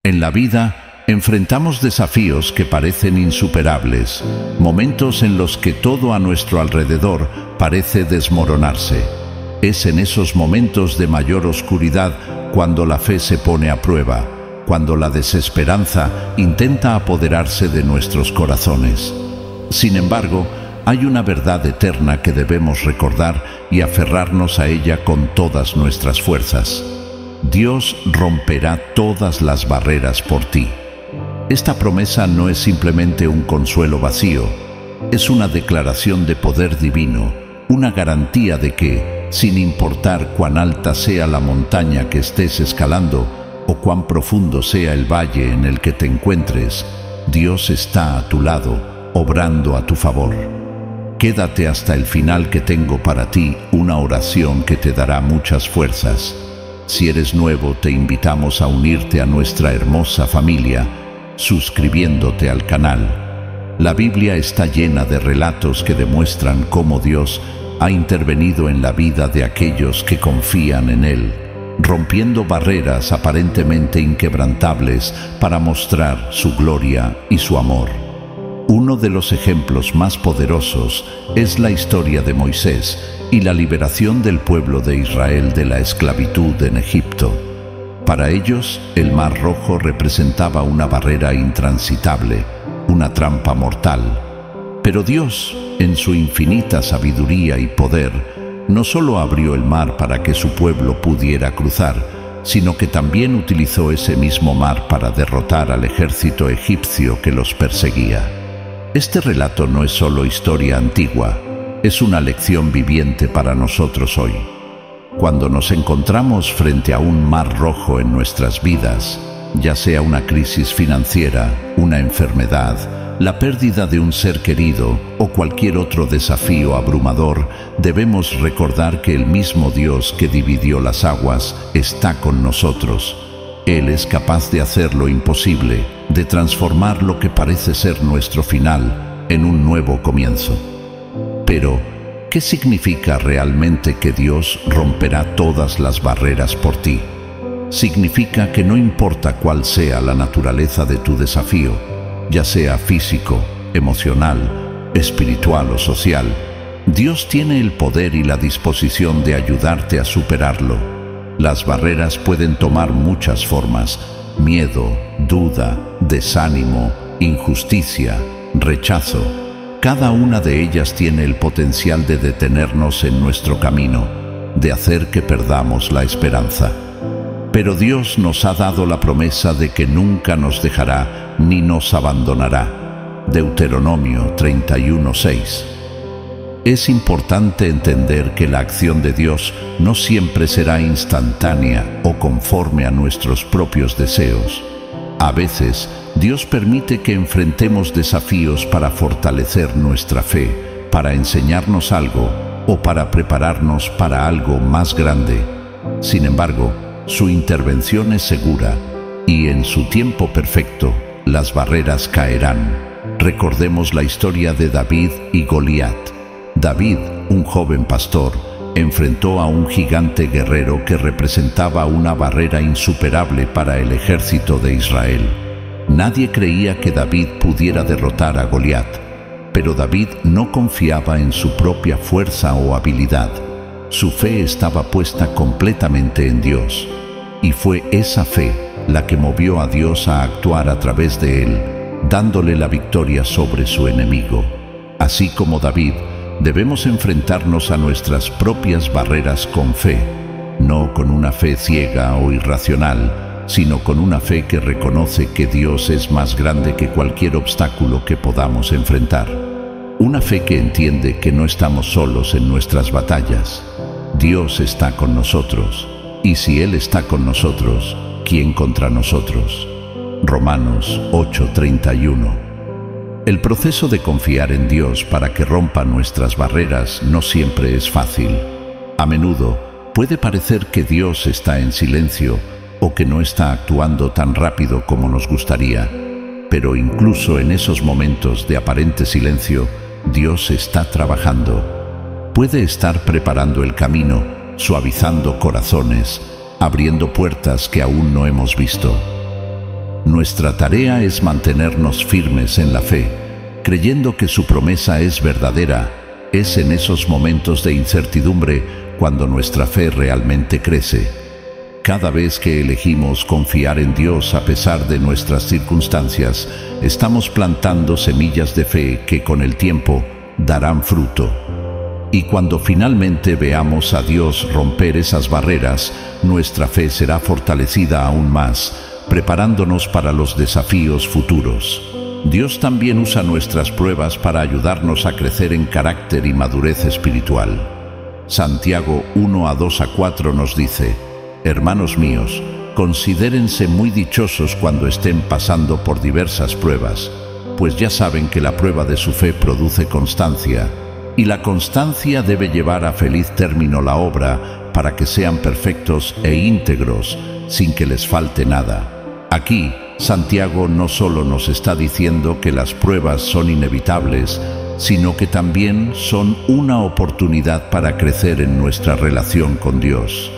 En la vida enfrentamos desafíos que parecen insuperables, momentos en los que todo a nuestro alrededor parece desmoronarse. Es en esos momentos de mayor oscuridad cuando la fe se pone a prueba, cuando la desesperanza intenta apoderarse de nuestros corazones. Sin embargo, hay una verdad eterna que debemos recordar y aferrarnos a ella con todas nuestras fuerzas. Dios romperá todas las barreras por ti. Esta promesa no es simplemente un consuelo vacío, es una declaración de poder divino, una garantía de que, sin importar cuán alta sea la montaña que estés escalando o cuán profundo sea el valle en el que te encuentres, Dios está a tu lado, obrando a tu favor. Quédate hasta el final, que tengo para ti una oración que te dará muchas fuerzas. Si eres nuevo, te invitamos a unirte a nuestra hermosa familia, suscribiéndote al canal. La Biblia está llena de relatos que demuestran cómo Dios ha intervenido en la vida de aquellos que confían en Él, rompiendo barreras aparentemente inquebrantables para mostrar su gloria y su amor. Uno de los ejemplos más poderosos es la historia de Moisés y la liberación del pueblo de Israel de la esclavitud en Egipto. Para ellos, el Mar Rojo representaba una barrera intransitable, una trampa mortal. Pero Dios, en su infinita sabiduría y poder, no solo abrió el mar para que su pueblo pudiera cruzar, sino que también utilizó ese mismo mar para derrotar al ejército egipcio que los perseguía. Este relato no es solo historia antigua, es una lección viviente para nosotros hoy. Cuando nos encontramos frente a un mar rojo en nuestras vidas, ya sea una crisis financiera, una enfermedad, la pérdida de un ser querido o cualquier otro desafío abrumador, debemos recordar que el mismo Dios que dividió las aguas está con nosotros. Él es capaz de hacer lo imposible, de transformar lo que parece ser nuestro final en un nuevo comienzo. Pero, ¿qué significa realmente que Dios romperá todas las barreras por ti? Significa que no importa cuál sea la naturaleza de tu desafío, ya sea físico, emocional, espiritual o social, Dios tiene el poder y la disposición de ayudarte a superarlo. Las barreras pueden tomar muchas formas: miedo, duda, desánimo, injusticia, rechazo. Cada una de ellas tiene el potencial de detenernos en nuestro camino, de hacer que perdamos la esperanza. Pero Dios nos ha dado la promesa de que nunca nos dejará ni nos abandonará. Deuteronomio 31:6. Es importante entender que la acción de Dios no siempre será instantánea o conforme a nuestros propios deseos. A veces, Dios permite que enfrentemos desafíos para fortalecer nuestra fe, para enseñarnos algo o para prepararnos para algo más grande. Sin embargo, su intervención es segura y en su tiempo perfecto las barreras caerán. Recordemos la historia de David y Goliat. David, un joven pastor, enfrentó a un gigante guerrero que representaba una barrera insuperable para el ejército de Israel. Nadie creía que David pudiera derrotar a Goliat, pero David no confiaba en su propia fuerza o habilidad. Su fe estaba puesta completamente en Dios, y fue esa fe la que movió a Dios a actuar a través de él, dándole la victoria sobre su enemigo. Así como David, debemos enfrentarnos a nuestras propias barreras con fe, no con una fe ciega o irracional, sino con una fe que reconoce que Dios es más grande que cualquier obstáculo que podamos enfrentar. Una fe que entiende que no estamos solos en nuestras batallas. Dios está con nosotros, y si Él está con nosotros, ¿quién contra nosotros? Romanos 8:31. El proceso de confiar en Dios para que rompa nuestras barreras no siempre es fácil. A menudo puede parecer que Dios está en silencio o que no está actuando tan rápido como nos gustaría, pero incluso en esos momentos de aparente silencio, Dios está trabajando. Puede estar preparando el camino, suavizando corazones, abriendo puertas que aún no hemos visto. Nuestra tarea es mantenernos firmes en la fe, creyendo que su promesa es verdadera. Es en esos momentos de incertidumbre cuando nuestra fe realmente crece. Cada vez que elegimos confiar en Dios a pesar de nuestras circunstancias, estamos plantando semillas de fe que con el tiempo darán fruto. Y cuando finalmente veamos a Dios romper esas barreras, nuestra fe será fortalecida aún más, preparándonos para los desafíos futuros. Dios también usa nuestras pruebas para ayudarnos a crecer en carácter y madurez espiritual. Santiago 1:2-4 nos dice: Hermanos míos, considérense muy dichosos cuando estén pasando por diversas pruebas, pues ya saben que la prueba de su fe produce constancia, y la constancia debe llevar a feliz término la obra para que sean perfectos e íntegros, sin que les falte nada. Aquí, Santiago no solo nos está diciendo que las pruebas son inevitables, sino que también son una oportunidad para crecer en nuestra relación con Dios.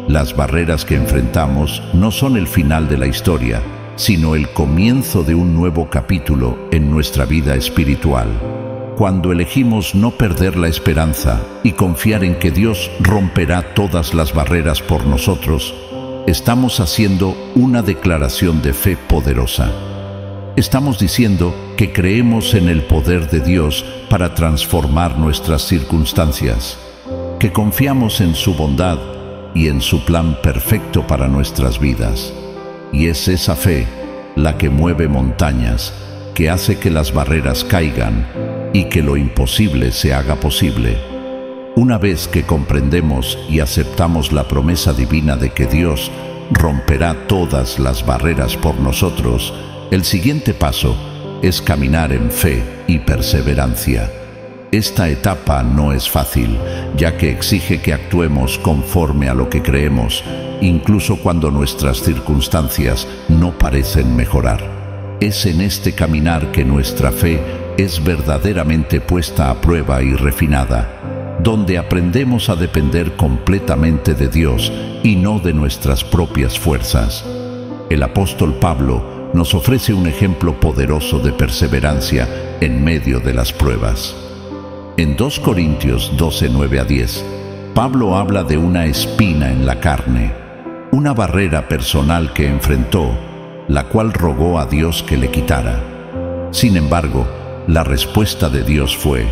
Las barreras que enfrentamos no son el final de la historia, sino el comienzo de un nuevo capítulo en nuestra vida espiritual. Cuando elegimos no perder la esperanza y confiar en que Dios romperá todas las barreras por nosotros, estamos haciendo una declaración de fe poderosa. Estamos diciendo que creemos en el poder de Dios para transformar nuestras circunstancias, que confiamos en su bondad y en su plan perfecto para nuestras vidas. Y es esa fe la que mueve montañas, que hace que las barreras caigan y que lo imposible se haga posible. Una vez que comprendemos y aceptamos la promesa divina de que Dios romperá todas las barreras por nosotros, el siguiente paso es caminar en fe y perseverancia. Esta etapa no es fácil, ya que exige que actuemos conforme a lo que creemos, incluso cuando nuestras circunstancias no parecen mejorar. Es en este caminar que nuestra fe es verdaderamente puesta a prueba y refinada, donde aprendemos a depender completamente de Dios y no de nuestras propias fuerzas. El apóstol Pablo nos ofrece un ejemplo poderoso de perseverancia en medio de las pruebas. En 2 Corintios 12:9-10, Pablo habla de una espina en la carne, una barrera personal que enfrentó, la cual rogó a Dios que le quitara. Sin embargo, la respuesta de Dios fue: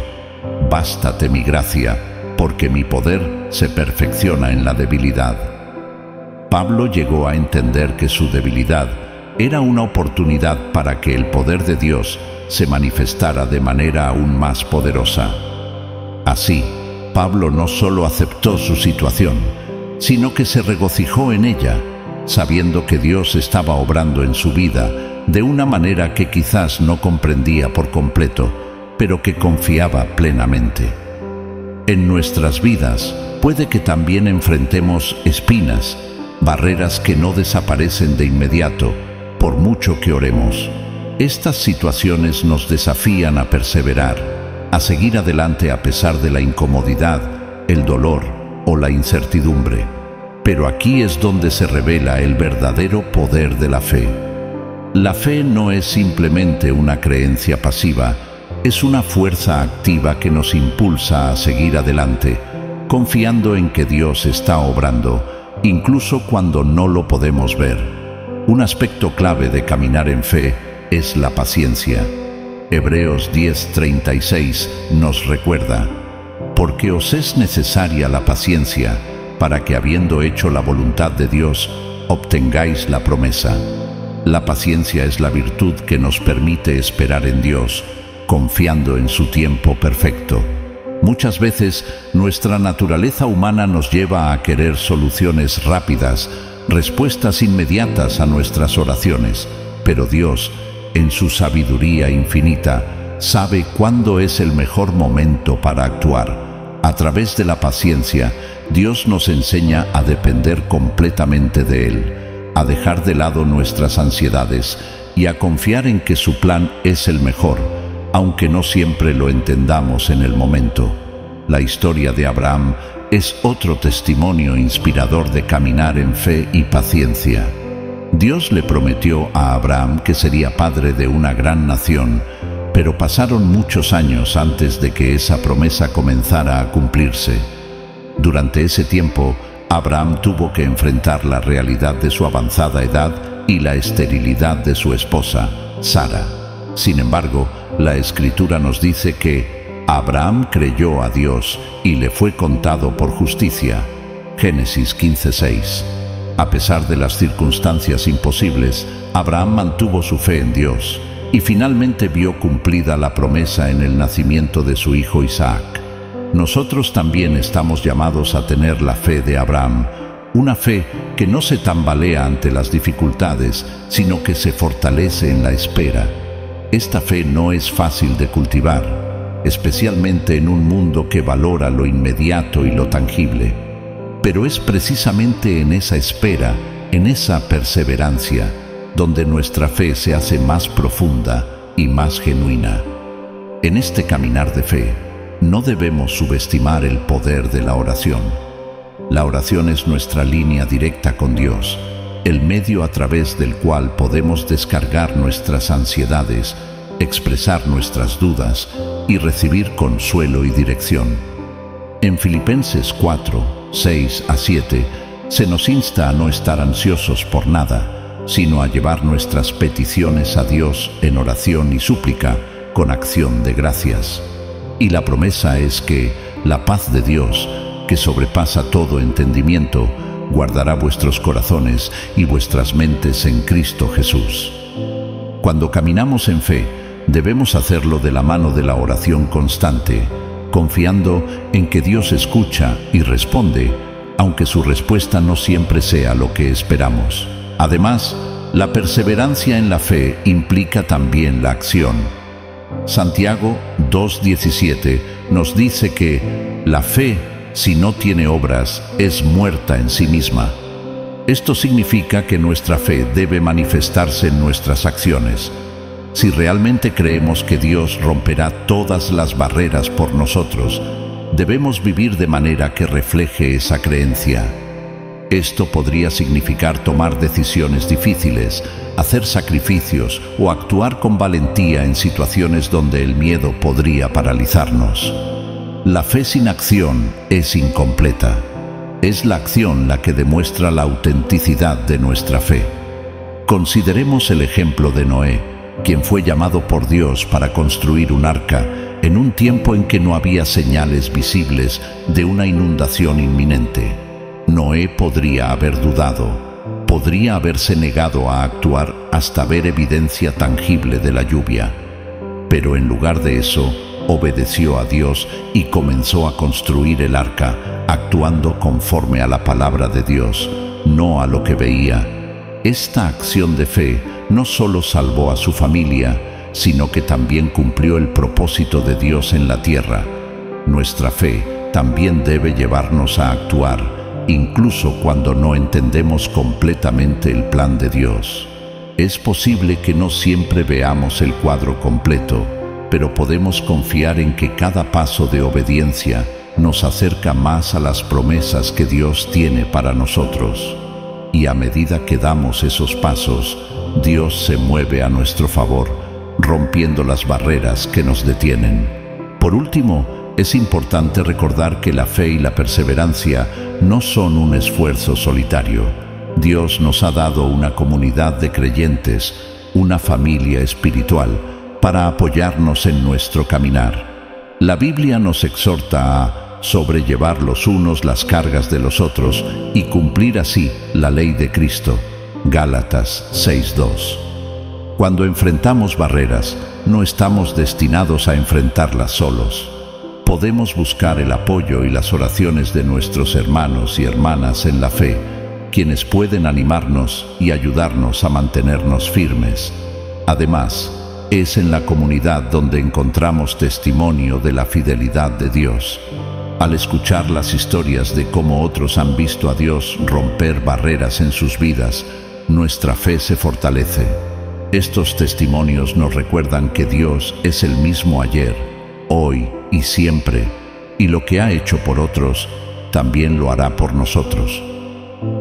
«Bástate mi gracia, porque mi poder se perfecciona en la debilidad». Pablo llegó a entender que su debilidad era una oportunidad para que el poder de Dios se manifestara de manera aún más poderosa. Así, Pablo no solo aceptó su situación, sino que se regocijó en ella, sabiendo que Dios estaba obrando en su vida de una manera que quizás no comprendía por completo, pero que confiaba plenamente. En nuestras vidas puede que también enfrentemos espinas, barreras que no desaparecen de inmediato, por mucho que oremos. Estas situaciones nos desafían a perseverar, a seguir adelante a pesar de la incomodidad, el dolor o la incertidumbre. Pero aquí es donde se revela el verdadero poder de la fe. La fe no es simplemente una creencia pasiva, es una fuerza activa que nos impulsa a seguir adelante, confiando en que Dios está obrando, incluso cuando no lo podemos ver. Un aspecto clave de caminar en fe es la paciencia. Hebreos 10:36 nos recuerda: «Porque os es necesaria la paciencia, para que habiendo hecho la voluntad de Dios, obtengáis la promesa». La paciencia es la virtud que nos permite esperar en Dios, confiando en su tiempo perfecto. Muchas veces nuestra naturaleza humana nos lleva a querer soluciones rápidas, respuestas inmediatas a nuestras oraciones, pero Dios, en su sabiduría infinita, sabe cuándo es el mejor momento para actuar. A través de la paciencia, Dios nos enseña a depender completamente de Él, a dejar de lado nuestras ansiedades y a confiar en que su plan es el mejor, aunque no siempre lo entendamos en el momento. La historia de Abraham es otro testimonio inspirador de caminar en fe y paciencia. Dios le prometió a Abraham que sería padre de una gran nación, pero pasaron muchos años antes de que esa promesa comenzara a cumplirse. Durante ese tiempo, Abraham tuvo que enfrentar la realidad de su avanzada edad y la esterilidad de su esposa, Sara. Sin embargo, la Escritura nos dice que Abraham creyó a Dios y le fue contado por justicia. Génesis 15:6. A pesar de las circunstancias imposibles, Abraham mantuvo su fe en Dios y finalmente vio cumplida la promesa en el nacimiento de su hijo Isaac. Nosotros también estamos llamados a tener la fe de Abraham, una fe que no se tambalea ante las dificultades, sino que se fortalece en la espera. Esta fe no es fácil de cultivar, especialmente en un mundo que valora lo inmediato y lo tangible. Pero es precisamente en esa espera, en esa perseverancia, donde nuestra fe se hace más profunda y más genuina. En este caminar de fe, no debemos subestimar el poder de la oración. La oración es nuestra línea directa con Dios, el medio a través del cual podemos descargar nuestras ansiedades, expresar nuestras dudas y recibir consuelo y dirección. En Filipenses 4:6-7 se nos insta a no estar ansiosos por nada, sino a llevar nuestras peticiones a Dios en oración y súplica con acción de gracias. Y la promesa es que la paz de Dios, que sobrepasa todo entendimiento, guardará vuestros corazones y vuestras mentes en Cristo Jesús. Cuando caminamos en fe, debemos hacerlo de la mano de la oración constante, confiando en que Dios escucha y responde, aunque su respuesta no siempre sea lo que esperamos. Además, la perseverancia en la fe implica también la acción. Santiago 2:17 nos dice que la fe, si no tiene obras, es muerta en sí misma. Esto significa que nuestra fe debe manifestarse en nuestras acciones. Si realmente creemos que Dios romperá todas las barreras por nosotros, debemos vivir de manera que refleje esa creencia. Esto podría significar tomar decisiones difíciles, hacer sacrificios o actuar con valentía en situaciones donde el miedo podría paralizarnos. La fe sin acción es incompleta. Es la acción la que demuestra la autenticidad de nuestra fe. Consideremos el ejemplo de Noé, quien fue llamado por Dios para construir un arca en un tiempo en que no había señales visibles de una inundación inminente. Noé podría haber dudado, podría haberse negado a actuar hasta ver evidencia tangible de la lluvia, pero en lugar de eso, obedeció a Dios y comenzó a construir el arca, actuando conforme a la palabra de Dios, no a lo que veía. Esta acción de fe no solo salvó a su familia, sino que también cumplió el propósito de Dios en la tierra. Nuestra fe también debe llevarnos a actuar, incluso cuando no entendemos completamente el plan de Dios. Es posible que no siempre veamos el cuadro completo, pero podemos confiar en que cada paso de obediencia nos acerca más a las promesas que Dios tiene para nosotros. Y a medida que damos esos pasos, Dios se mueve a nuestro favor, rompiendo las barreras que nos detienen. Por último, es importante recordar que la fe y la perseverancia no son un esfuerzo solitario. Dios nos ha dado una comunidad de creyentes, una familia espiritual, para apoyarnos en nuestro caminar. La Biblia nos exhorta a sobrellevar los unos las cargas de los otros y cumplir así la ley de Cristo. Gálatas 6:2. Cuando enfrentamos barreras, no estamos destinados a enfrentarlas solos. Podemos buscar el apoyo y las oraciones de nuestros hermanos y hermanas en la fe, quienes pueden animarnos y ayudarnos a mantenernos firmes. Además, es en la comunidad donde encontramos testimonio de la fidelidad de Dios. Al escuchar las historias de cómo otros han visto a Dios romper barreras en sus vidas, nuestra fe se fortalece. Estos testimonios nos recuerdan que Dios es el mismo ayer, hoy y siempre, y lo que ha hecho por otros, también lo hará por nosotros.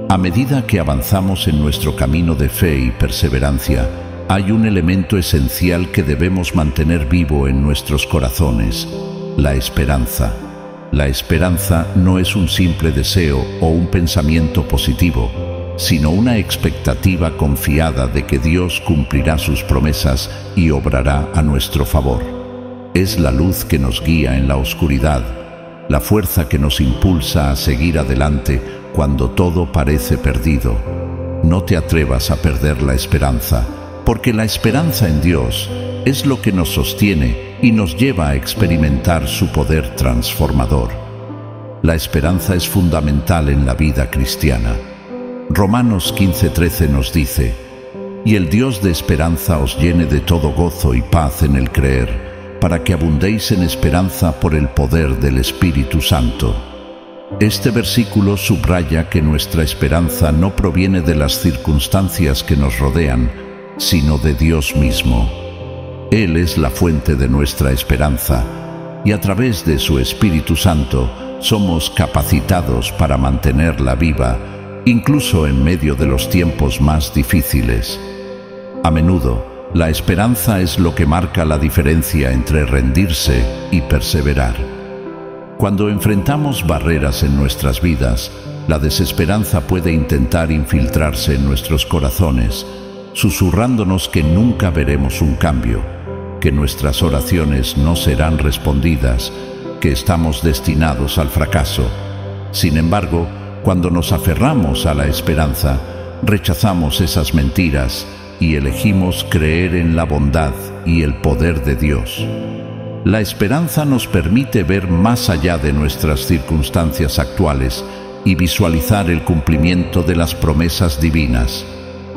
A medida que avanzamos en nuestro camino de fe y perseverancia, hay un elemento esencial que debemos mantener vivo en nuestros corazones: la esperanza. La esperanza no es un simple deseo o un pensamiento positivo, sino una expectativa confiada de que Dios cumplirá sus promesas y obrará a nuestro favor. Es la luz que nos guía en la oscuridad, la fuerza que nos impulsa a seguir adelante cuando todo parece perdido. No te atrevas a perder la esperanza, porque la esperanza en Dios es lo que nos sostiene y nos lleva a experimentar su poder transformador. La esperanza es fundamental en la vida cristiana. Romanos 15:13 nos dice: «Y el Dios de esperanza os llene de todo gozo y paz en el creer, para que abundéis en esperanza por el poder del Espíritu Santo». Este versículo subraya que nuestra esperanza no proviene de las circunstancias que nos rodean, sino de Dios mismo. Él es la fuente de nuestra esperanza, y a través de su Espíritu Santo somos capacitados para mantenerla viva, incluso en medio de los tiempos más difíciles. A menudo, la esperanza es lo que marca la diferencia entre rendirse y perseverar. Cuando enfrentamos barreras en nuestras vidas, la desesperanza puede intentar infiltrarse en nuestros corazones, susurrándonos que nunca veremos un cambio, que nuestras oraciones no serán respondidas, que estamos destinados al fracaso. Sin embargo, cuando nos aferramos a la esperanza, rechazamos esas mentiras y elegimos creer en la bondad y el poder de Dios. La esperanza nos permite ver más allá de nuestras circunstancias actuales y visualizar el cumplimiento de las promesas divinas.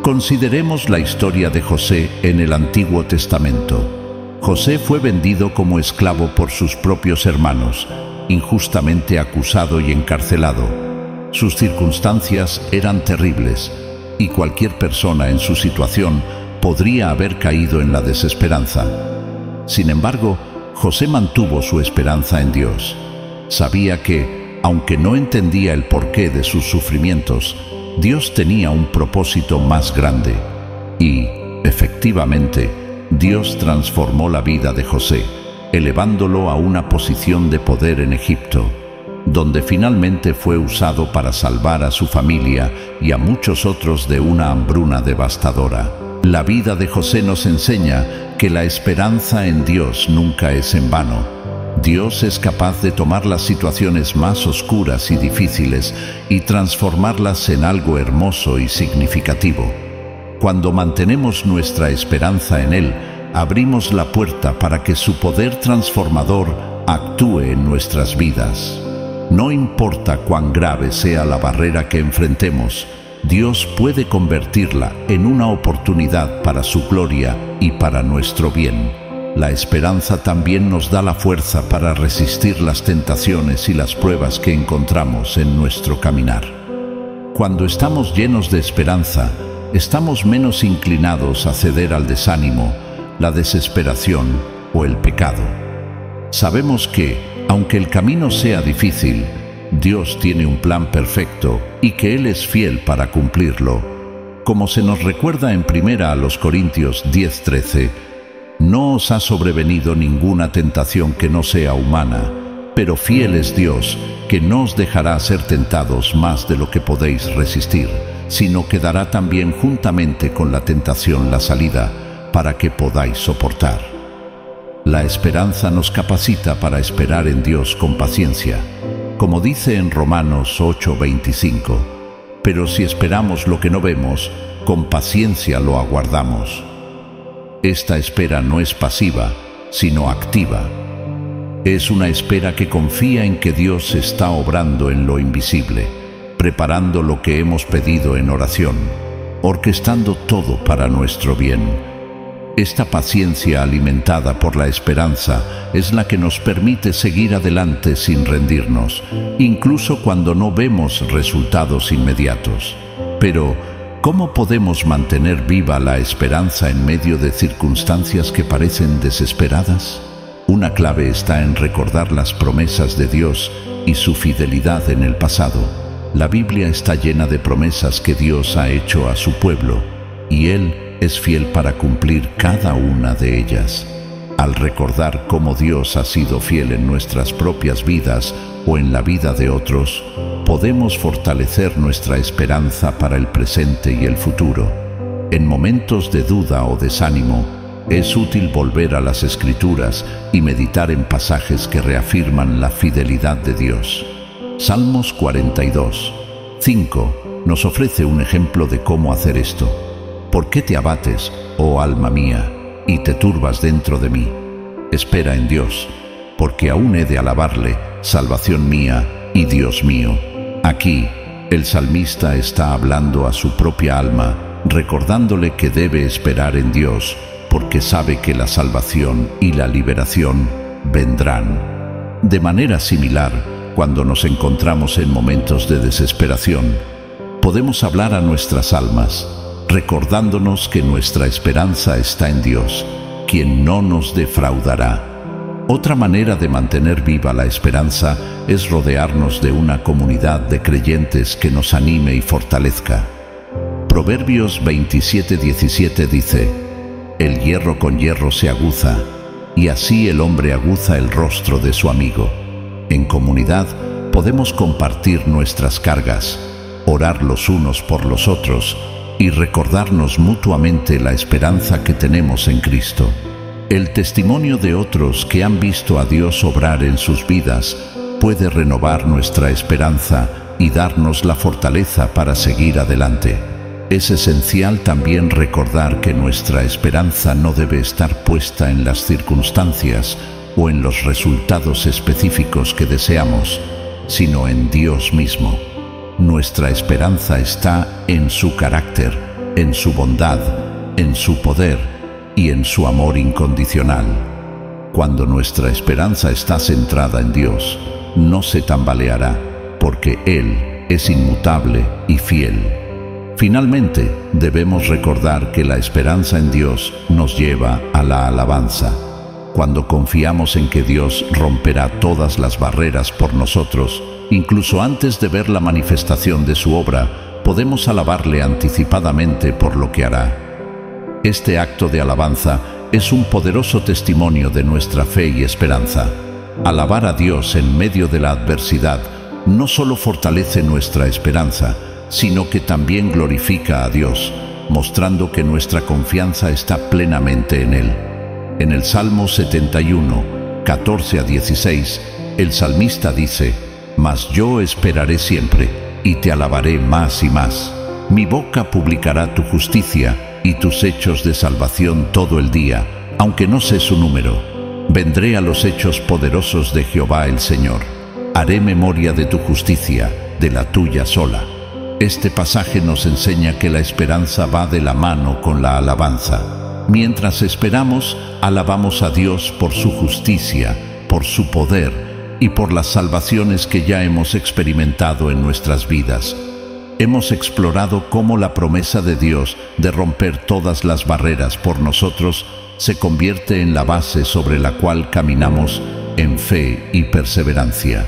Consideremos la historia de José en el Antiguo Testamento. José fue vendido como esclavo por sus propios hermanos, injustamente acusado y encarcelado. Sus circunstancias eran terribles, y cualquier persona en su situación podría haber caído en la desesperanza. Sin embargo, José mantuvo su esperanza en Dios. Sabía que, aunque no entendía el porqué de sus sufrimientos, Dios tenía un propósito más grande. Y, efectivamente, Dios transformó la vida de José, elevándolo a una posición de poder en Egipto, donde finalmente fue usado para salvar a su familia y a muchos otros de una hambruna devastadora. La vida de José nos enseña que la esperanza en Dios nunca es en vano. Dios es capaz de tomar las situaciones más oscuras y difíciles y transformarlas en algo hermoso y significativo. Cuando mantenemos nuestra esperanza en Él, abrimos la puerta para que su poder transformador actúe en nuestras vidas. No importa cuán grave sea la barrera que enfrentemos, Dios puede convertirla en una oportunidad para su gloria y para nuestro bien. La esperanza también nos da la fuerza para resistir las tentaciones y las pruebas que encontramos en nuestro caminar. Cuando estamos llenos de esperanza, estamos menos inclinados a ceder al desánimo, la desesperación o el pecado. Sabemos que, aunque el camino sea difícil, Dios tiene un plan perfecto y que Él es fiel para cumplirlo. Como se nos recuerda en 1 Corintios 10:13, no os ha sobrevenido ninguna tentación que no sea humana, pero fiel es Dios, que no os dejará ser tentados más de lo que podéis resistir, sino que dará también juntamente con la tentación la salida, para que podáis soportar. La esperanza nos capacita para esperar en Dios con paciencia. Como dice en Romanos 8:25, pero si esperamos lo que no vemos, con paciencia lo aguardamos. Esta espera no es pasiva, sino activa. Es una espera que confía en que Dios está obrando en lo invisible, preparando lo que hemos pedido en oración, orquestando todo para nuestro bien. Esta paciencia alimentada por la esperanza es la que nos permite seguir adelante sin rendirnos, incluso cuando no vemos resultados inmediatos. Pero, ¿cómo podemos mantener viva la esperanza en medio de circunstancias que parecen desesperadas? Una clave está en recordar las promesas de Dios y su fidelidad en el pasado. La Biblia está llena de promesas que Dios ha hecho a su pueblo, y Él es fiel para cumplir cada una de ellas. Al recordar cómo Dios ha sido fiel en nuestras propias vidas o en la vida de otros, podemos fortalecer nuestra esperanza para el presente y el futuro. En momentos de duda o desánimo, es útil volver a las Escrituras y meditar en pasajes que reafirman la fidelidad de Dios. Salmos 42, 5 nos ofrece un ejemplo de cómo hacer esto. ¿Por qué te abates, oh alma mía, y te turbas dentro de mí? Espera en Dios, porque aún he de alabarle, salvación mía y Dios mío. Aquí, el salmista está hablando a su propia alma, recordándole que debe esperar en Dios, porque sabe que la salvación y la liberación vendrán. De manera similar, cuando nos encontramos en momentos de desesperación, podemos hablar a nuestras almas, recordándonos que nuestra esperanza está en Dios, quien no nos defraudará. Otra manera de mantener viva la esperanza es rodearnos de una comunidad de creyentes que nos anime y fortalezca. Proverbios 27:17 dice: el hierro con hierro se aguza, y así el hombre aguza el rostro de su amigo. En comunidad podemos compartir nuestras cargas, orar los unos por los otros y recordarnos mutuamente la esperanza que tenemos en Cristo. El testimonio de otros que han visto a Dios obrar en sus vidas puede renovar nuestra esperanza y darnos la fortaleza para seguir adelante. Es esencial también recordar que nuestra esperanza no debe estar puesta en las circunstancias o en los resultados específicos que deseamos, sino en Dios mismo. Nuestra esperanza está en su carácter, en su bondad, en su poder y en su amor incondicional. Cuando nuestra esperanza está centrada en Dios, no se tambaleará, porque Él es inmutable y fiel. Finalmente, debemos recordar que la esperanza en Dios nos lleva a la alabanza. Cuando confiamos en que Dios romperá todas las barreras por nosotros, incluso antes de ver la manifestación de su obra, podemos alabarle anticipadamente por lo que hará. Este acto de alabanza es un poderoso testimonio de nuestra fe y esperanza. Alabar a Dios en medio de la adversidad no solo fortalece nuestra esperanza, sino que también glorifica a Dios, mostrando que nuestra confianza está plenamente en Él. En el Salmo 71, 14-16, el salmista dice: «Mas yo esperaré siempre, y te alabaré más y más. Mi boca publicará tu justicia y tus hechos de salvación todo el día, aunque no sé su número. Vendré a los hechos poderosos de Jehová el Señor. Haré memoria de tu justicia, de la tuya sola». Este pasaje nos enseña que la esperanza va de la mano con la alabanza. Mientras esperamos, alabamos a Dios por su justicia, por su poder y por las salvaciones que ya hemos experimentado en nuestras vidas. Hemos explorado cómo la promesa de Dios de romper todas las barreras por nosotros se convierte en la base sobre la cual caminamos en fe y perseverancia.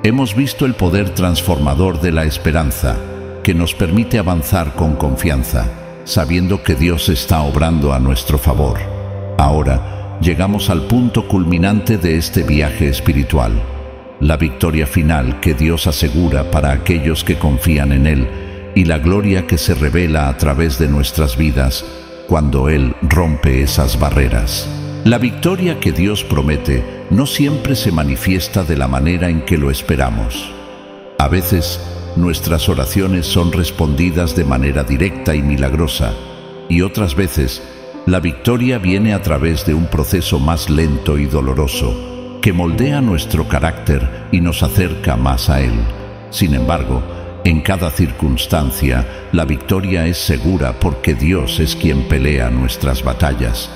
Hemos visto el poder transformador de la esperanza, que nos permite avanzar con confianza, sabiendo que Dios está obrando a nuestro favor. Ahora llegamos al punto culminante de este viaje espiritual, la victoria final que Dios asegura para aquellos que confían en Él y la gloria que se revela a través de nuestras vidas cuando Él rompe esas barreras. La victoria que Dios promete no siempre se manifiesta de la manera en que lo esperamos. A veces, nuestras oraciones son respondidas de manera directa y milagrosa, y otras veces, la victoria viene a través de un proceso más lento y doloroso, que moldea nuestro carácter y nos acerca más a Él. Sin embargo, en cada circunstancia, la victoria es segura porque Dios es quien pelea nuestras batallas.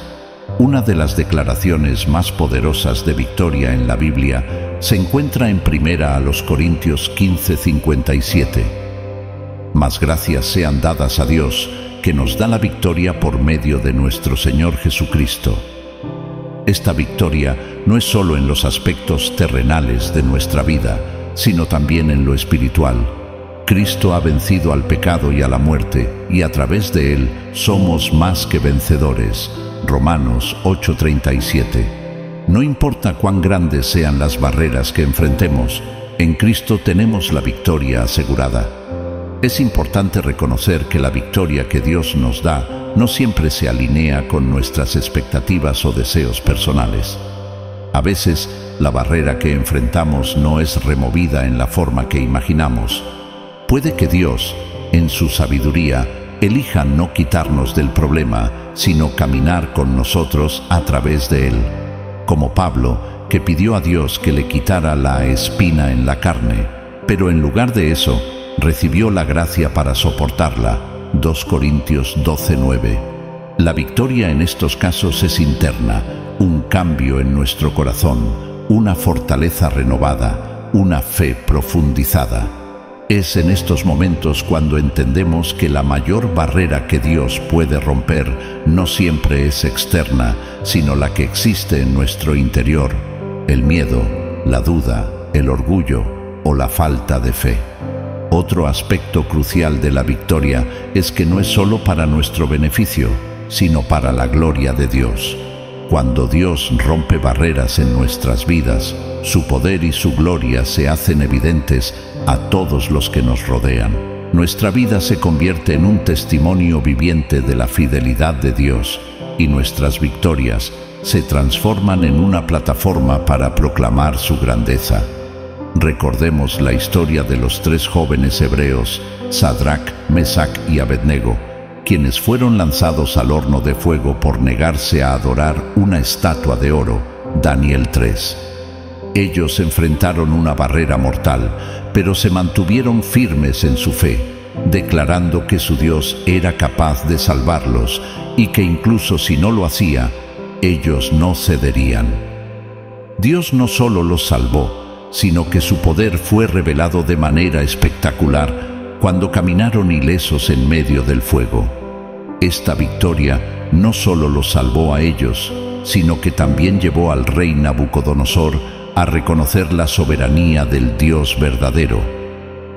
Una de las declaraciones más poderosas de victoria en la Biblia se encuentra en 1 Corintios 15:57. Mas gracias sean dadas a Dios, que nos da la victoria por medio de nuestro Señor Jesucristo. Esta victoria no es solo en los aspectos terrenales de nuestra vida, sino también en lo espiritual. Cristo ha vencido al pecado y a la muerte, y a través de él somos más que vencedores. Romanos 8:37. No importa cuán grandes sean las barreras que enfrentemos, en Cristo tenemos la victoria asegurada. Es importante reconocer que la victoria que Dios nos da no siempre se alinea con nuestras expectativas o deseos personales. A veces, la barrera que enfrentamos no es removida en la forma que imaginamos. Puede que Dios, en su sabiduría, elija no quitarnos del problema, sino caminar con nosotros a través de él. Como Pablo, que pidió a Dios que le quitara la espina en la carne, pero en lugar de eso, recibió la gracia para soportarla. 2 Corintios 12:9. La victoria en estos casos es interna, un cambio en nuestro corazón, una fortaleza renovada, una fe profundizada. Es en estos momentos cuando entendemos que la mayor barrera que Dios puede romper no siempre es externa, sino la que existe en nuestro interior: el miedo, la duda, el orgullo o la falta de fe. Otro aspecto crucial de la victoria es que no es solo para nuestro beneficio, sino para la gloria de Dios. Cuando Dios rompe barreras en nuestras vidas, su poder y su gloria se hacen evidentes a todos los que nos rodean. Nuestra vida se convierte en un testimonio viviente de la fidelidad de Dios, y nuestras victorias se transforman en una plataforma para proclamar su grandeza. Recordemos la historia de los 3 jóvenes hebreos, Sadrac, Mesac y Abednego, quienes fueron lanzados al horno de fuego por negarse a adorar una estatua de oro. Daniel 3. Ellos enfrentaron una barrera mortal, pero se mantuvieron firmes en su fe, declarando que su Dios era capaz de salvarlos y que incluso si no lo hacía, ellos no cederían. Dios no solo los salvó, sino que su poder fue revelado de manera espectacular cuando caminaron ilesos en medio del fuego. Esta victoria no solo los salvó a ellos, sino que también llevó al rey Nabucodonosor a reconocer la soberanía del Dios verdadero.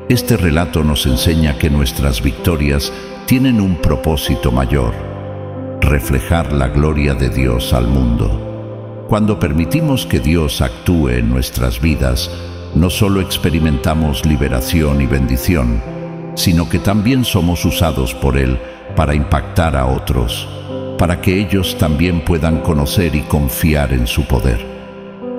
Este relato nos enseña que nuestras victorias tienen un propósito mayor: reflejar la gloria de Dios al mundo. Cuando permitimos que Dios actúe en nuestras vidas, no solo experimentamos liberación y bendición, sino que también somos usados por Él para impactar a otros, para que ellos también puedan conocer y confiar en su poder.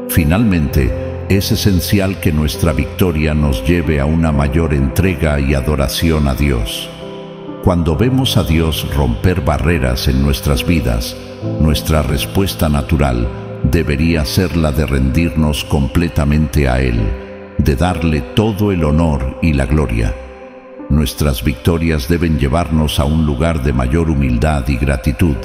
Finalmente, es esencial que nuestra victoria nos lleve a una mayor entrega y adoración a Dios. Cuando vemos a Dios romper barreras en nuestras vidas, nuestra respuesta natural debería ser la de rendirnos completamente a Él, de darle todo el honor y la gloria. Nuestras victorias deben llevarnos a un lugar de mayor humildad y gratitud,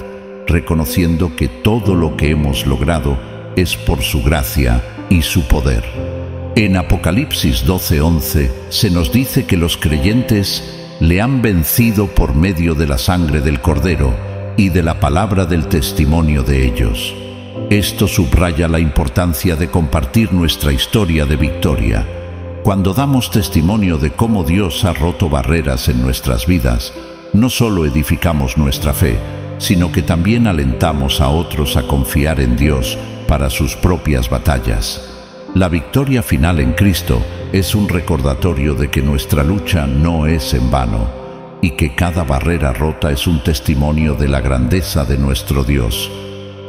reconociendo que todo lo que hemos logrado es por su gracia y su poder. En Apocalipsis 12:11 se nos dice que los creyentes le han vencido por medio de la sangre del Cordero y de la palabra del testimonio de ellos. Esto subraya la importancia de compartir nuestra historia de victoria. Cuando damos testimonio de cómo Dios ha roto barreras en nuestras vidas, no solo edificamos nuestra fe, sino que también alentamos a otros a confiar en Dios para sus propias batallas. La victoria final en Cristo es un recordatorio de que nuestra lucha no es en vano y que cada barrera rota es un testimonio de la grandeza de nuestro Dios.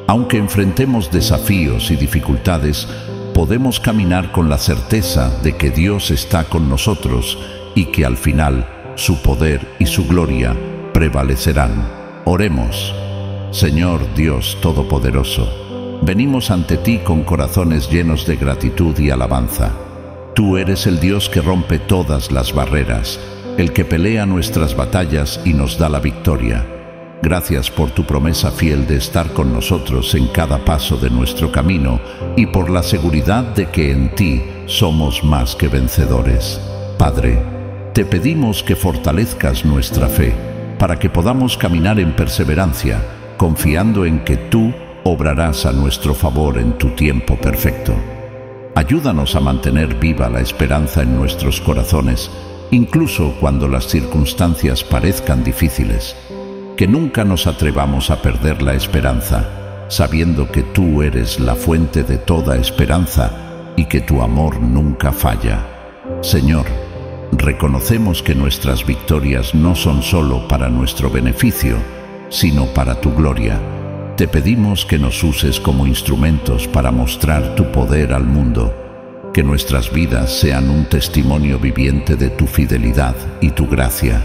Aunque enfrentemos desafíos y dificultades, podemos caminar con la certeza de que Dios está con nosotros y que al final su poder y su gloria prevalecerán. Oremos. Señor Dios Todopoderoso, venimos ante ti con corazones llenos de gratitud y alabanza. Tú eres el Dios que rompe todas las barreras, el que pelea nuestras batallas y nos da la victoria. Gracias por tu promesa fiel de estar con nosotros en cada paso de nuestro camino y por la seguridad de que en ti somos más que vencedores. Padre, te pedimos que fortalezcas nuestra fe para que podamos caminar en perseverancia, confiando en que tú obrarás a nuestro favor en tu tiempo perfecto. Ayúdanos a mantener viva la esperanza en nuestros corazones incluso cuando las circunstancias parezcan difíciles. Que nunca nos atrevamos a perder la esperanza, sabiendo que tú eres la fuente de toda esperanza y que tu amor nunca falla. Señor, reconocemos que nuestras victorias no son solo para nuestro beneficio, sino para tu gloria. Te pedimos que nos uses como instrumentos para mostrar tu poder al mundo, que nuestras vidas sean un testimonio viviente de tu fidelidad y tu gracia.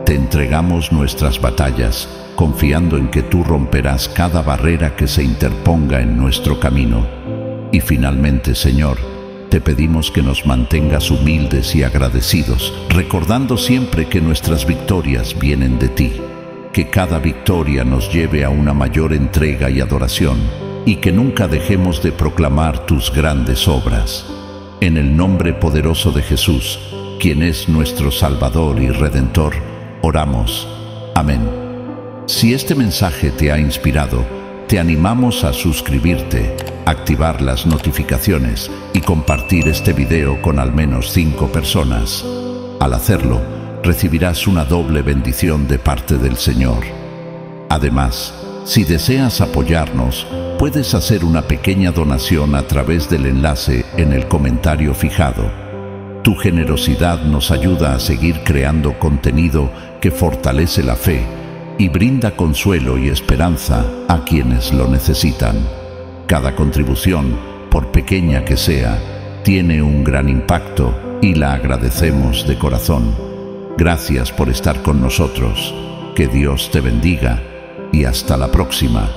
Te entregamos nuestras batallas, confiando en que tú romperás cada barrera que se interponga en nuestro camino. Y finalmente, Señor, te pedimos que nos mantengas humildes y agradecidos, recordando siempre que nuestras victorias vienen de ti. Que cada victoria nos lleve a una mayor entrega y adoración, y que nunca dejemos de proclamar tus grandes obras. En el nombre poderoso de Jesús, quien es nuestro Salvador y Redentor, oramos. Amén. Si este mensaje te ha inspirado, te animamos a suscribirte, activar las notificaciones y compartir este video con al menos 5 personas. Al hacerlo, recibirás una doble bendición de parte del Señor. Además, si deseas apoyarnos, puedes hacer una pequeña donación a través del enlace en el comentario fijado. Tu generosidad nos ayuda a seguir creando contenido que fortalece la fe y brinda consuelo y esperanza a quienes lo necesitan. Cada contribución, por pequeña que sea, tiene un gran impacto y la agradecemos de corazón. Gracias por estar con nosotros. Que Dios te bendiga y hasta la próxima.